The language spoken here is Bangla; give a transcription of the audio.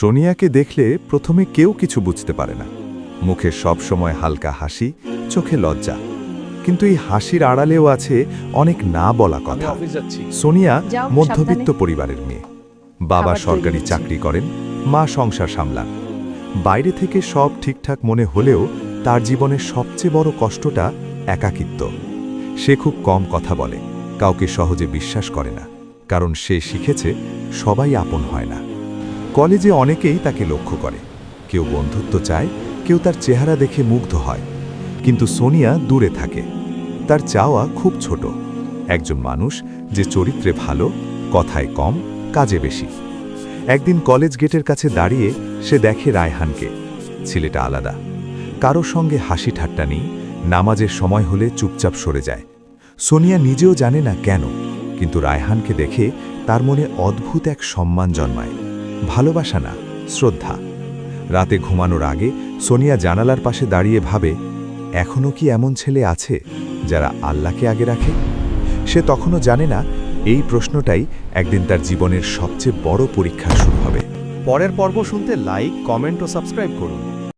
সোনিয়াকে দেখলে প্রথমে কেউ কিছু বুঝতে পারে না। মুখে সব সময় হালকা হাসি, চোখে লজ্জা, কিন্তু এই হাসির আড়ালেও আছে অনেক না বলা কথা। সোনিয়া যাও, মধ্যবিত্ত সাবধানে। পরিবারের মেয়ে। বাবা খাবার তৈরি সরকারি হচ্ছে। চাকরি করেন, মা সংসার সামলান। বাইরে থেকে সব ঠিকঠাক মনে হলেও তার জীবনের সবচেয়ে বড় কষ্টটা একাকিত্ব। সে খুব কম কথা বলে, কাউকে সহজে বিশ্বাস করে না, কারণ সে শিখেছে সবাই আপন হয় না। কলেজে অনেকেই তাকে লক্ষ্য করে, কেউ বন্ধুত্ব চায়, কেউ তার চেহারা দেখে মুগ্ধ হয়, কিন্তু সোনিয়া দূরে থাকে। তার চাওয়া খুব ছোট, একজন মানুষ যে চরিত্রে ভালো, কথায় কম, কাজে বেশি। একদিন কলেজ গেটের কাছে দাঁড়িয়ে সে দেখে রায়হানকে। ছেলেটা আলাদা, কারো সঙ্গে হাসি ঠাট্টা নেই, নামাজের সময় হলে চুপচাপ সরে যায়। সোনিয়া নিজেও জানে না কেন, কিন্তু রায়হানকে দেখে তার মনে অদ্ভুত এক সম্মান জন্মায়। ভালোবাসা না, শ্রদ্ধা। রাতে ঘুমানোর আগে সোনিয়া জানালার পাশে দাঁড়িয়ে ভাবে, এখনও কি এমন ছেলে আছে যারা আল্লাহকে আগে রাখে? সে তখনও জানে না এই প্রশ্নটাই একদিন তার জীবনের সবচেয়ে বড় পরীক্ষা শুরু হবে। পরের পর্ব শুনতে লাইক, কমেন্ট ও সাবস্ক্রাইব করুন।